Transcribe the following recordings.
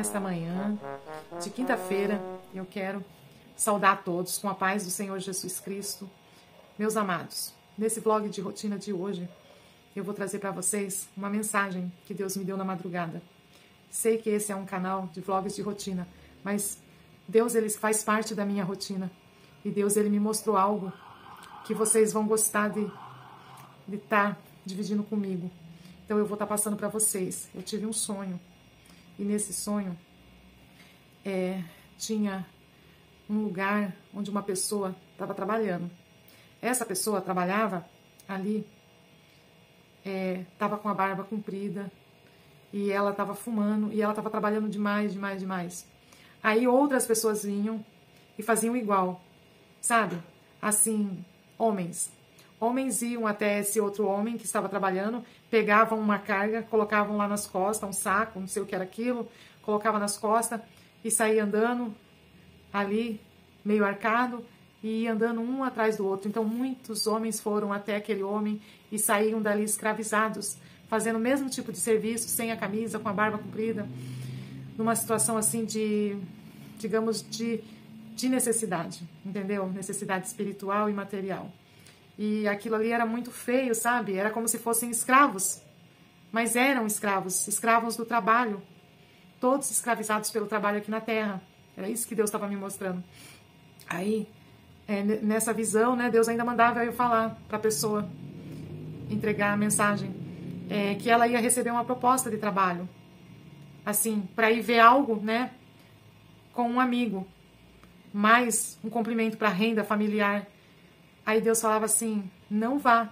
nesta manhã de quinta-feira. Eu quero saudar a todos com a paz do Senhor Jesus Cristo. Meus amados, nesse vlog de rotina de hoje, eu vou trazer para vocês uma mensagem que Deus me deu na madrugada. Sei que esse é um canal de vlogs de rotina, mas Deus, ele faz parte da minha rotina. E Deus, ele me mostrou algo que vocês vão gostar de estar dividindo comigo. Então eu vou estar passando para vocês. Eu tive um sonho. E nesse sonho tinha um lugar onde uma pessoa estava trabalhando. Essa pessoa trabalhava ali, estava com a barba comprida, e ela estava fumando, e ela estava trabalhando demais. Aí outras pessoas vinham e faziam igual, sabe? Assim, homens. Homens iam até esse outro homem que estava trabalhando, pegavam uma carga, colocavam lá nas costas, um saco, não sei o que era aquilo, colocava nas costas e saía andando ali, meio arcado, e ia andando um atrás do outro. Então muitos homens foram até aquele homem e saíam dali escravizados, fazendo o mesmo tipo de serviço, sem a camisa, com a barba comprida, numa situação assim de, digamos, de necessidade, entendeu? Necessidade espiritual e material. E aquilo ali era muito feio, sabe? Era como se fossem escravos, mas eram escravos do trabalho, todos escravizados pelo trabalho aqui na terra. Era isso que Deus estava me mostrando. Aí, nessa visão, né, Deus ainda mandava eu falar para a pessoa, entregar a mensagem, que ela ia receber uma proposta de trabalho, assim, para ir ver algo, né, com um amigo, mais um complemento para a renda familiar. Aí Deus falava assim, não vá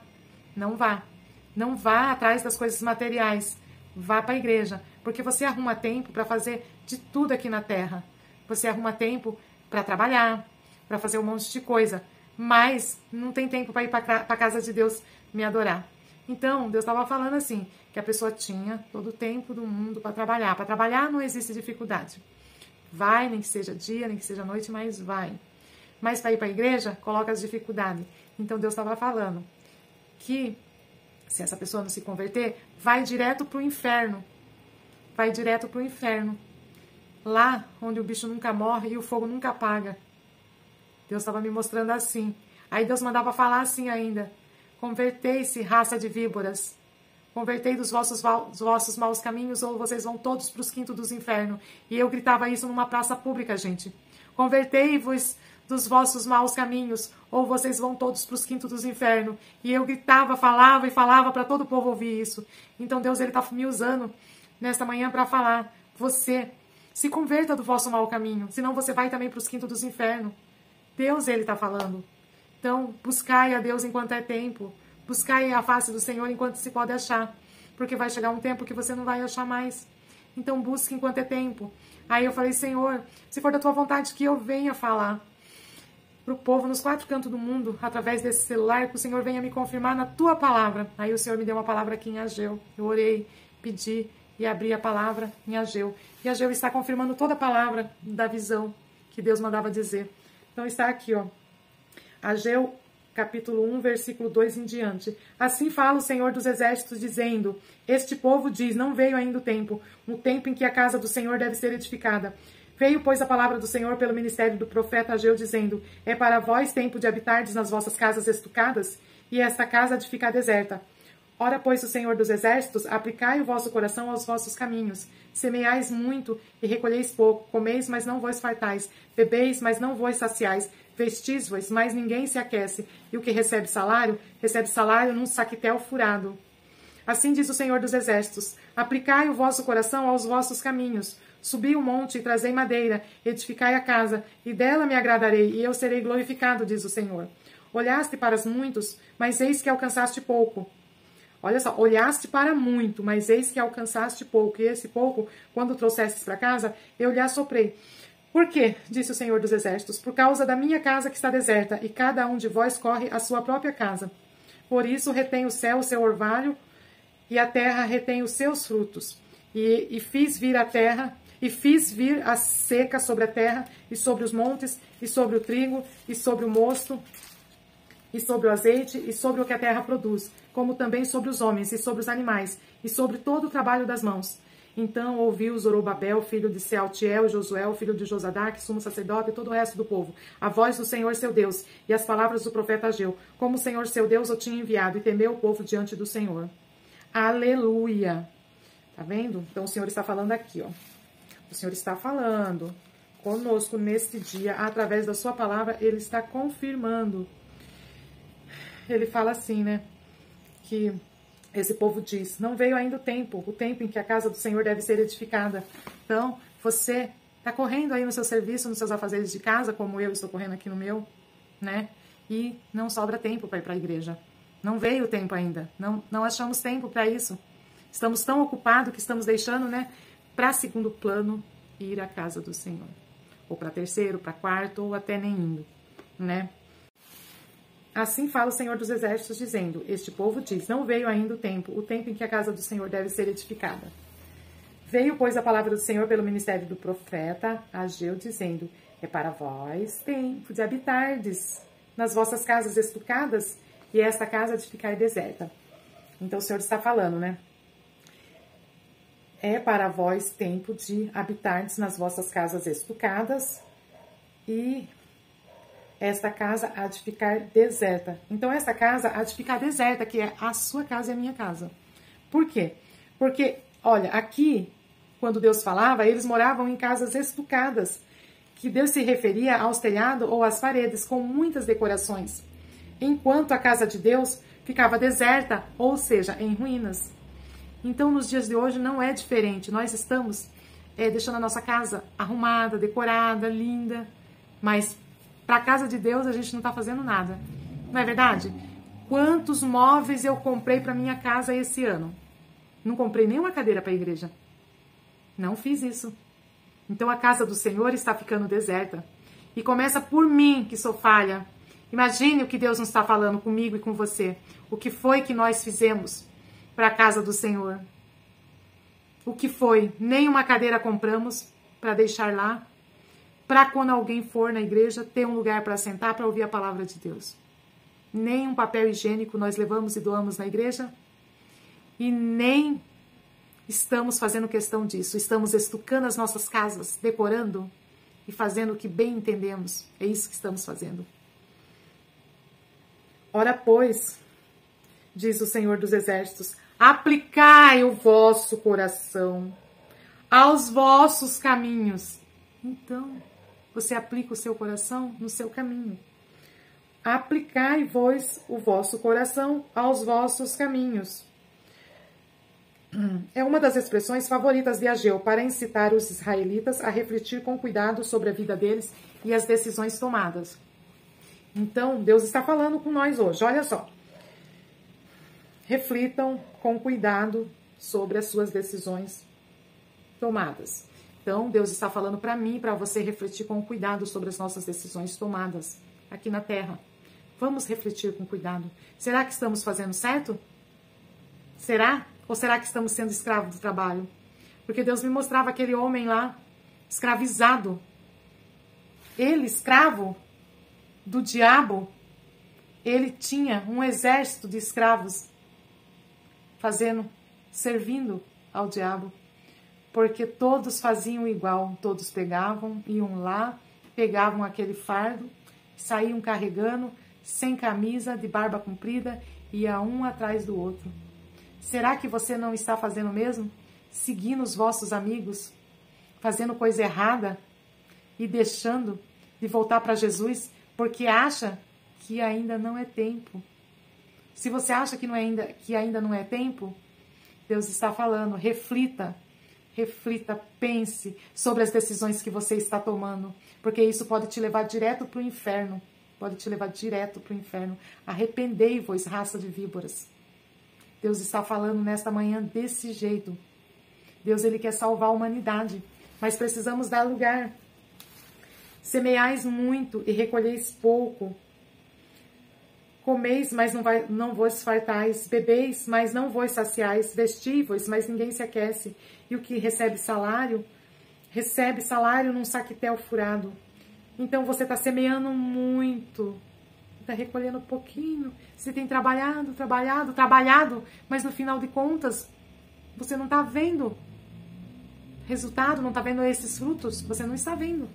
atrás das coisas materiais, vá para a igreja, porque você arruma tempo para fazer de tudo aqui na terra. Você arruma tempo para trabalhar, para fazer um monte de coisa, mas não tem tempo para ir para a casa de Deus me adorar. Então, Deus estava falando assim, que a pessoa tinha todo o tempo do mundo para trabalhar. Para trabalhar não existe dificuldade. Vai, nem que seja dia, nem que seja noite, mas vai. Mas para ir para a igreja, coloca as dificuldades. Então, Deus estava falando que, se essa pessoa não se converter, vai direto para o inferno. Vai direto para o inferno. Lá onde o bicho nunca morre e o fogo nunca apaga. Deus estava me mostrando assim. Aí Deus mandava falar assim ainda. Convertei-se, raça de víboras. Convertei dos vossos maus caminhos, ou vocês vão todos para os quintos dos infernos. E eu gritava isso numa praça pública, gente. Convertei-vos dos vossos maus caminhos, ou vocês vão todos para os quintos dos infernos. E eu gritava, falava e falava para todo o povo ouvir isso. Então Deus, ele está me usando nesta manhã para falar. Você se converta do vosso mau caminho, senão você vai também para os quintos dos infernos. Deus, ele está falando. Então, buscai a Deus enquanto é tempo. Buscai a face do Senhor enquanto se pode achar. Porque vai chegar um tempo que você não vai achar mais. Então, busque enquanto é tempo. Aí eu falei, Senhor, se for da tua vontade que eu venha falar para o povo nos 4 cantos do mundo, através desse celular, que o Senhor venha me confirmar na tua palavra. Aí o Senhor me deu uma palavra aqui em Ageu. Eu orei, pedi e abri a palavra em Ageu. E Ageu está confirmando toda a palavra da visão que Deus mandava dizer. Então está aqui, ó. Ageu, capítulo 1, versículo 2 em diante. Assim fala o Senhor dos Exércitos, dizendo, este povo diz, não veio ainda o tempo em que a casa do Senhor deve ser edificada. Veio, pois, a palavra do Senhor pelo ministério do profeta Ageu, dizendo, é para vós tempo de habitardes nas vossas casas estucadas, e esta casa de ficar deserta. Ora, pois, o Senhor dos Exércitos, aplicai o vosso coração aos vossos caminhos. Semeais muito e recolheis pouco. Comeis, mas não vos fartais. Bebeis, mas não vos saciais. Vestis-vos, mas ninguém se aquece. E o que recebe salário num saquitel furado. Assim diz o Senhor dos Exércitos. Aplicai o vosso coração aos vossos caminhos. Subi o monte e trazei madeira. Edificai a casa, e dela me agradarei, e eu serei glorificado, diz o Senhor. Olhaste para os muitos, mas eis que alcançaste pouco. Olha só, olhaste para muito, mas eis que alcançaste pouco. E esse pouco, quando trouxestes para casa, eu lhe assoprei. Por quê? Disse o Senhor dos Exércitos. Por causa da minha casa que está deserta, e cada um de vós corre à sua própria casa. Por isso retém o céu o seu orvalho, e a terra retém os seus frutos. E fiz vir a terra, e fiz vir a seca sobre a terra, e sobre os montes, e sobre o trigo, e sobre o mosto, e sobre o azeite, e sobre o que a terra produz, como também sobre os homens, e sobre os animais, e sobre todo o trabalho das mãos. Então ouviu Zorobabel, filho de Sealtiel, Josué, filho de Josadaque, sumo sacerdote, e todo o resto do povo, a voz do Senhor seu Deus, e as palavras do profeta Ageu, como o Senhor seu Deus o tinha enviado, e temeu o povo diante do Senhor. Aleluia! Tá vendo? Então o Senhor está falando aqui, ó. O Senhor está falando conosco neste dia, através da sua palavra, Ele está confirmando. Ele fala assim, né? Que esse povo diz, não veio ainda o tempo em que a casa do Senhor deve ser edificada. Então, você está correndo aí no seu serviço, nos seus afazeres de casa, como eu estou correndo aqui no meu, né? E não sobra tempo para ir para a igreja. Não veio o tempo ainda. Não achamos tempo para isso. Estamos tão ocupados que estamos deixando, né, para segundo plano, ir à casa do Senhor. Ou para terceiro, para quarto, ou até nem indo, né? Assim fala o Senhor dos Exércitos, dizendo, este povo diz, não veio ainda o tempo em que a casa do Senhor deve ser edificada. Veio, pois, a palavra do Senhor pelo ministério do profeta Ageu, dizendo, é para vós tempo de habitardes nas vossas casas estucadas, e esta casa de ficar deserta. Então o Senhor está falando, né? É para vós tempo de habitardes nas vossas casas estucadas, e esta casa há de ficar deserta. Então, esta casa há de ficar deserta, que é a sua casa e a minha casa. Por quê? Porque, olha, aqui, quando Deus falava, eles moravam em casas estucadas, que Deus se referia aos telhados ou às paredes, com muitas decorações. Enquanto a casa de Deus ficava deserta, ou seja, em ruínas. Então, nos dias de hoje, não é diferente. Nós estamos deixando a nossa casa arrumada, decorada, linda, mas para a casa de Deus, a gente não está fazendo nada. Não é verdade? Quantos móveis eu comprei para minha casa esse ano? Não comprei nenhuma cadeira para a igreja. Não fiz isso. Então, a casa do Senhor está ficando deserta. E começa por mim, que sou falha. Imagine o que Deus não está falando comigo e com você. O que foi que nós fizemos para a casa do Senhor? O que foi? Nem uma cadeira compramos para deixar lá, para quando alguém for na igreja, ter um lugar para sentar, para ouvir a palavra de Deus. Nem um papel higiênico nós levamos e doamos na igreja. E nem estamos fazendo questão disso. Estamos estucando as nossas casas, decorando e fazendo o que bem entendemos. É isso que estamos fazendo. Ora, pois, diz o Senhor dos Exércitos, aplicai o vosso coração aos vossos caminhos. Então, você aplica o seu coração no seu caminho. Aplicai-vos o vosso coração aos vossos caminhos. É uma das expressões favoritas de Ageu para incitar os israelitas a refletir com cuidado sobre a vida deles e as decisões tomadas. Então, Deus está falando com nós hoje. Olha só. Reflitam com cuidado sobre as suas decisões tomadas. Então, Deus está falando para mim, para você refletir com cuidado sobre as nossas decisões tomadas aqui na Terra. Vamos refletir com cuidado. Será que estamos fazendo certo? Será? Ou será que estamos sendo escravos do trabalho? Porque Deus me mostrava aquele homem lá, escravizado. Ele, escravo do diabo, ele tinha um exército de escravos servindo ao diabo. Porque todos faziam igual, todos pegavam, iam lá, pegavam aquele fardo, saíam carregando, sem camisa, de barba comprida, ia um atrás do outro. Será que você não está fazendo o mesmo? Seguindo os vossos amigos, fazendo coisa errada e deixando de voltar para Jesus, porque acha que ainda não é tempo. Se você acha que ainda não é tempo, Deus está falando, reflita, pense sobre as decisões que você está tomando, porque isso pode te levar direto para o inferno. Pode te levar direto para o inferno. Arrependei-vos, raça de víboras. Deus está falando nesta manhã desse jeito. Deus, Ele quer salvar a humanidade, mas precisamos dar lugar. Semeais muito e recolheis pouco. Comeis, mas não vos fartais. Bebeis, mas não vos saciais. Vestivos, mas ninguém se aquece. E o que recebe salário num saquetel furado. Então você está semeando muito, está recolhendo pouquinho. Você tem trabalhado, mas no final de contas, você não está vendo resultado, não está vendo esses frutos, você não está vendo.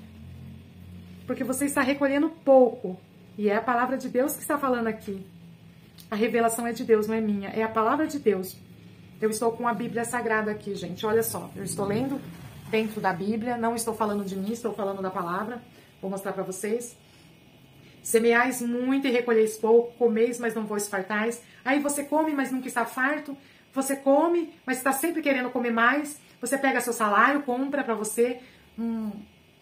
Porque você está recolhendo pouco. E é a palavra de Deus que está falando aqui. A revelação é de Deus, não é minha. É a palavra de Deus. Eu estou com a Bíblia Sagrada aqui, gente. Olha só, eu estou lendo dentro da Bíblia. Não estou falando de mim, estou falando da palavra. Vou mostrar para vocês. Semeais muito e recolheis pouco. Comeis, mas não vos fartais. Aí você come, mas nunca está farto. Você come, mas está sempre querendo comer mais. Você pega seu salário, compra para você,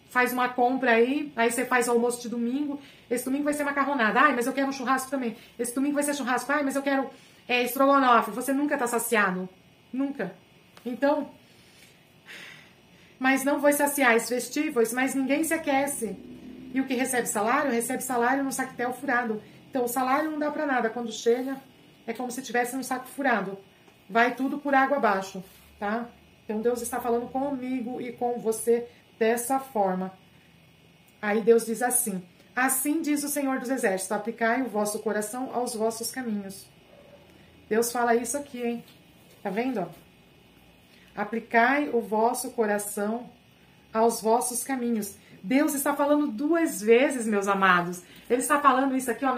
faz uma compra aí você faz o almoço de domingo. Esse domingo vai ser macarronada. Ai, mas eu quero um churrasco também. Esse domingo vai ser churrasco. Ai, mas eu quero estrogonofe. Você nunca está saciado. Nunca. Então, mas não vos saciais vestíveis, mas ninguém se aquece. E o que recebe salário no saquetel furado. Então, o salário não dá para nada. Quando chega, é como se tivesse um saco furado. Vai tudo por água abaixo, tá? Então, Deus está falando comigo e com você dessa forma. Aí Deus diz assim: assim diz o Senhor dos Exércitos, aplicai o vosso coração aos vossos caminhos. Deus fala isso aqui, hein? Tá vendo, ó? Aplicai o vosso coração aos vossos caminhos. Deus está falando 2 vezes, meus amados. Ele está falando isso aqui, ó,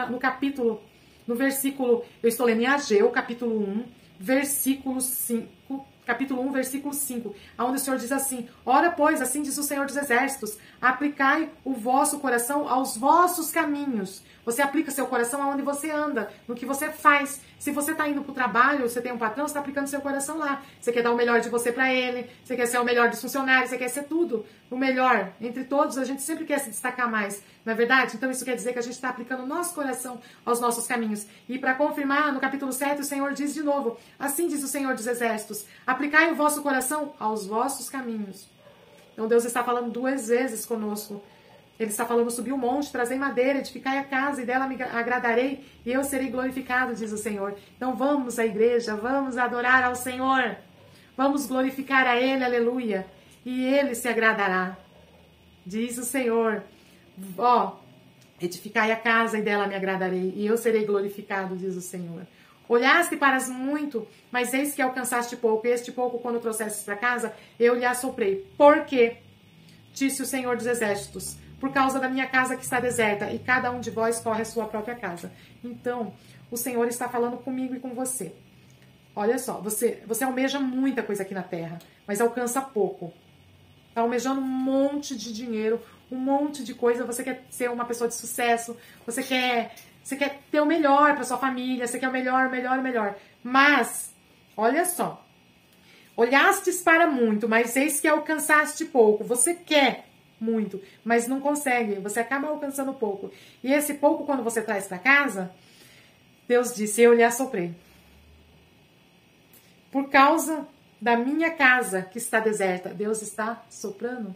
no versículo, eu estou lendo em Ageu, capítulo 1, versículo 5, capítulo 1, versículo 5, onde o Senhor diz assim: ora, pois, assim diz o Senhor dos Exércitos, aplicai o vosso coração aos vossos caminhos. Você aplica seu coração aonde você anda, no que você faz. Se você está indo para o trabalho, você tem um patrão, você está aplicando seu coração lá. Você quer dar o melhor de você para ele, você quer ser o melhor dos funcionários, você quer ser tudo, o melhor. Entre todos, a gente sempre quer se destacar mais, não é verdade? Então isso quer dizer que a gente está aplicando o nosso coração aos nossos caminhos. E para confirmar, no capítulo 7, o Senhor diz de novo: assim diz o Senhor dos Exércitos, aplicai o vosso coração aos vossos caminhos. Então Deus está falando 2 vezes conosco. Ele está falando: subir o monte, trazei madeira, edificai a casa, e dela me agradarei, e eu serei glorificado, diz o Senhor. Então vamos à igreja, vamos adorar ao Senhor, vamos glorificar a Ele, aleluia, e Ele se agradará, diz o Senhor. Ó, edificai a casa, e dela me agradarei, e eu serei glorificado, diz o Senhor. Olhaste para as muito, mas eis que alcançaste pouco, e este pouco, quando trouxestes para casa, eu lhe assoprei. Por quê? Disse o Senhor dos Exércitos: por causa da minha casa que está deserta, e cada um de vós corre a sua própria casa. Então, o Senhor está falando comigo e com você. Olha só, você almeja muita coisa aqui na terra, mas alcança pouco. Está almejando um monte de dinheiro, um monte de coisa. Você quer ser uma pessoa de sucesso, você quer ter o melhor para sua família, você quer o melhor. Mas, olha só, olhastes para muito, mas eis que alcançaste pouco. Você quer muito, mas não consegue, você acaba alcançando pouco. E esse pouco, quando você traz para casa, Deus disse: eu lhe assoprei. Por causa da minha casa que está deserta, Deus está soprando,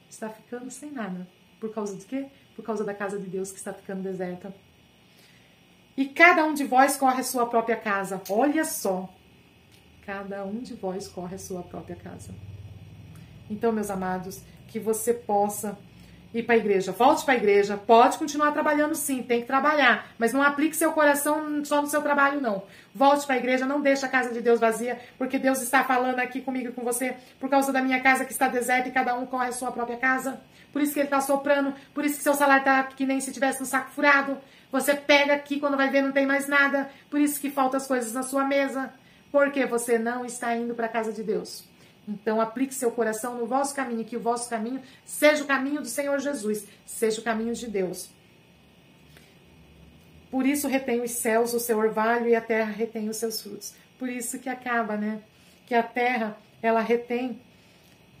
está ficando sem nada. Por causa de quê? Por causa da casa de Deus que está ficando deserta. E cada um de vós corre a sua própria casa. Olha só, cada um de vós corre a sua própria casa. Então, meus amados, que você possa ir para a igreja. Volte para a igreja. Pode continuar trabalhando, sim. Tem que trabalhar. Mas não aplique seu coração só no seu trabalho, não. Volte para a igreja. Não deixe a casa de Deus vazia. Porque Deus está falando aqui comigo e com você. Por causa da minha casa que está deserta e cada um corre a sua própria casa. Por isso que Ele está soprando. Por isso que seu salário está que nem se tivesse um saco furado. Você pega aqui, quando vai ver não tem mais nada. Por isso que faltam as coisas na sua mesa. Porque você não está indo para a casa de Deus. Então, aplique seu coração no vosso caminho, que o vosso caminho seja o caminho do Senhor Jesus, seja o caminho de Deus. Por isso retém os céus o seu orvalho e a terra retém os seus frutos. Por isso que acaba, né? Que a terra, ela retém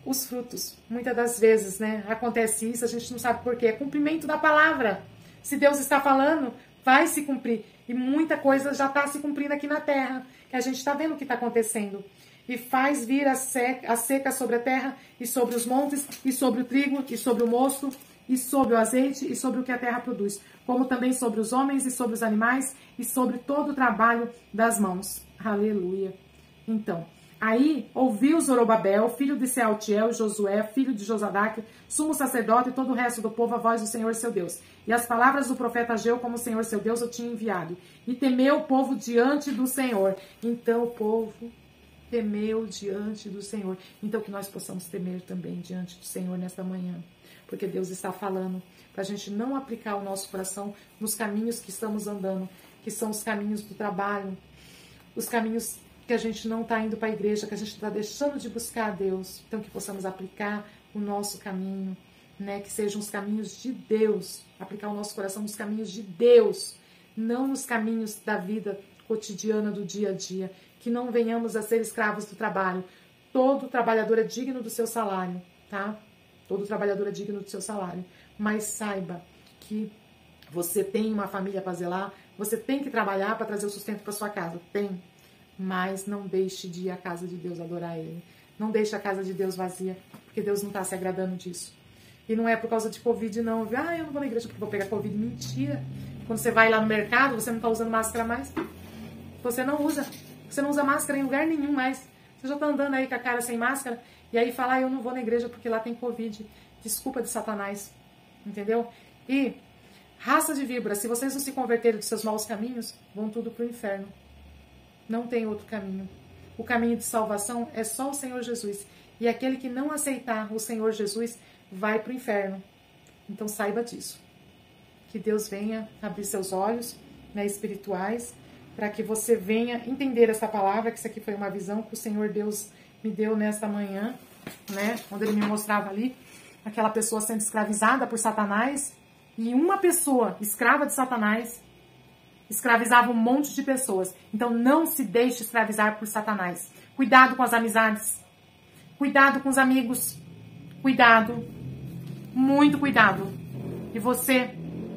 os frutos. Muitas das vezes, né? Acontece isso, a gente não sabe por quê. É cumprimento da palavra. Se Deus está falando, vai se cumprir. E muita coisa já está se cumprindo aqui na terra, que a gente está vendo o que está acontecendo. E faz vir a seca sobre a terra, e sobre os montes, e sobre o trigo, e sobre o mosto, e sobre o azeite, e sobre o que a terra produz, como também sobre os homens, e sobre os animais, e sobre todo o trabalho das mãos. Aleluia. Então, aí ouviu Zorobabel, filho de Sealtiel, Josué, filho de Josadaque, sumo sacerdote, e todo o resto do povo, a voz do Senhor seu Deus. E as palavras do profeta Ageu, como o Senhor seu Deus eu tinha enviado. E temeu o povo diante do Senhor. Então o povo temeu diante do Senhor. Então que nós possamos temer também diante do Senhor nesta manhã. Porque Deus está falando para a gente não aplicar o nosso coração nos caminhos que estamos andando, que são os caminhos do trabalho, os caminhos que a gente não está indo para a igreja, que a gente está deixando de buscar a Deus. Então que possamos aplicar o nosso caminho, né? Que sejam os caminhos de Deus, aplicar o nosso coração nos caminhos de Deus, não nos caminhos da vida cotidiana do dia a dia, que não venhamos a ser escravos do trabalho. Todo trabalhador é digno do seu salário, tá? Todo trabalhador é digno do seu salário. Mas saiba que você tem uma família para zelar, você tem que trabalhar para trazer o sustento para sua casa. Tem. Mas não deixe de ir à casa de Deus adorar Ele. Não deixe a casa de Deus vazia, porque Deus não está se agradando disso. E não é por causa de Covid, não. Eu não vou na igreja porque vou pegar Covid. Mentira. Quando você vai lá no mercado, você não está usando máscara mais. Você não usa. Você não usa máscara em lugar nenhum mais. Você já está andando aí com a cara sem máscara. E aí fala, eu não vou na igreja porque lá tem Covid. Desculpa de Satanás. Entendeu? E, raça de víbora, se vocês não se converterem dos seus maus caminhos, vão tudo pro inferno. Não tem outro caminho. O caminho de salvação é só o Senhor Jesus. E aquele que não aceitar o Senhor Jesus vai pro inferno. Então saiba disso. Que Deus venha abrir seus olhos, né, espirituais, para que você venha entender essa palavra, que isso aqui foi uma visão que o Senhor Deus me deu nesta manhã, né, quando Ele me mostrava ali aquela pessoa sendo escravizada por Satanás, e uma pessoa escrava de Satanás escravizava um monte de pessoas. Então não se deixe escravizar por Satanás. Cuidado com as amizades, cuidado com os amigos, cuidado, muito cuidado. E você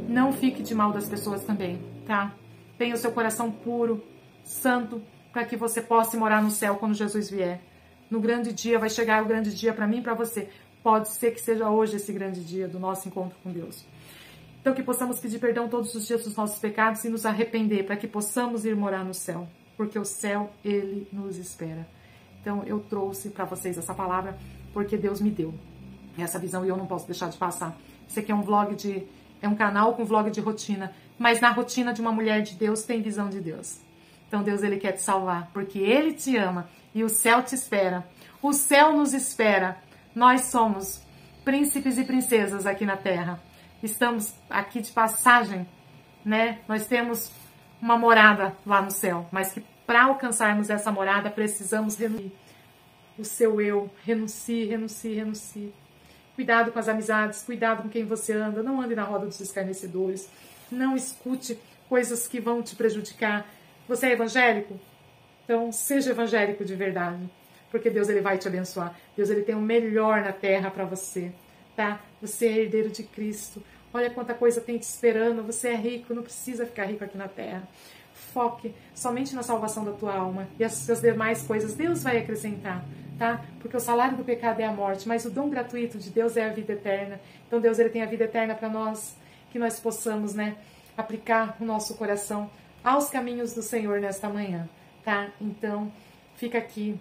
não fique de mal das pessoas também, tá? Tenha o seu coração puro, santo, para que você possa morar no céu quando Jesus vier. No grande dia, vai chegar o grande dia para mim e para você. Pode ser que seja hoje esse grande dia do nosso encontro com Deus. Então que possamos pedir perdão todos os dias dos nossos pecados e nos arrepender, para que possamos ir morar no céu. Porque o céu, Ele nos espera. Então eu trouxe para vocês essa palavra, porque Deus me deu essa visão e eu não posso deixar de passar. Esse aqui é um canal com vlog de rotina, mas na rotina de uma mulher de Deus tem visão de Deus. Então Deus, Ele quer te salvar, porque Ele te ama e o céu te espera. O céu nos espera. Nós somos príncipes e princesas aqui na terra. Estamos aqui de passagem, né? Nós temos uma morada lá no céu, mas que para alcançarmos essa morada precisamos renunciar. O seu eu, renuncie, renuncie, renuncie. Cuidado com as amizades, cuidado com quem você anda, não ande na roda dos escarnecedores, não escute coisas que vão te prejudicar. Você é evangélico? Então seja evangélico de verdade, porque Deus, Ele vai te abençoar. Deus, Ele tem o melhor na terra para você, tá? Você é herdeiro de Cristo. Olha quanta coisa tem te esperando. Você é rico, não precisa ficar rico aqui na terra. Foque somente na salvação da tua alma e as demais coisas Deus vai acrescentar, tá? Porque o salário do pecado é a morte, mas o dom gratuito de Deus é a vida eterna. Então Deus, Ele tem a vida eterna para nós, que nós possamos, né, aplicar o nosso coração aos caminhos do Senhor nesta manhã, tá? Então fica aqui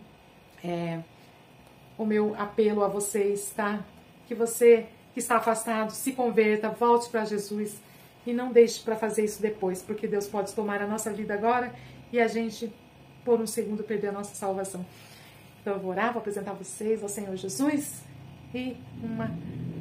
o meu apelo a vocês, tá? Que você que está afastado se converta, volte para Jesus e não deixe para fazer isso depois, porque Deus pode tomar a nossa vida agora e a gente, por um segundo, perder a nossa salvação. Então eu vou orar, vou apresentar vocês ao Senhor Jesus e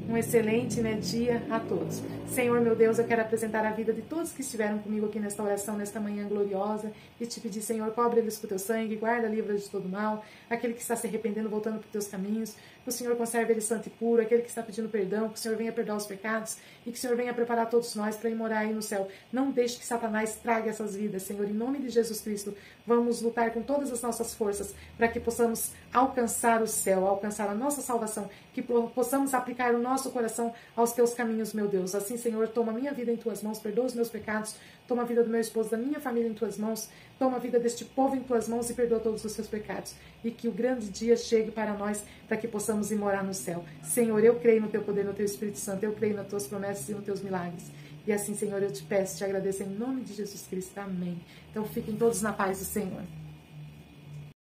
um excelente, né, dia a todos. Senhor, meu Deus, eu quero apresentar a vida de todos que estiveram comigo aqui nesta oração, nesta manhã gloriosa, e te pedir, Senhor, cobre eles com o teu sangue, guarda, livra de todo mal, aquele que está se arrependendo, voltando para os teus caminhos, que o Senhor conserve ele santo e puro, aquele que está pedindo perdão, que o Senhor venha perdoar os pecados, e que o Senhor venha preparar todos nós para ir morar aí no céu. Não deixe que Satanás traga essas vidas, Senhor, em nome de Jesus Cristo. Vamos lutar com todas as nossas forças para que possamos alcançar o céu, alcançar a nossa salvação, que possamos aplicar o nosso coração aos teus caminhos, meu Deus. Assim, Senhor, toma a minha vida em tuas mãos, perdoa os meus pecados, toma a vida do meu esposo, da minha família em tuas mãos, toma a vida deste povo em tuas mãos e perdoa todos os seus pecados. E que o grande dia chegue para nós, para que possamos ir morar no céu. Senhor, eu creio no teu poder, no teu Espírito Santo, eu creio nas tuas promessas e nos teus milagres. E assim, Senhor, eu te peço, te agradeço em nome de Jesus Cristo. Amém. Então fiquem todos na paz do Senhor.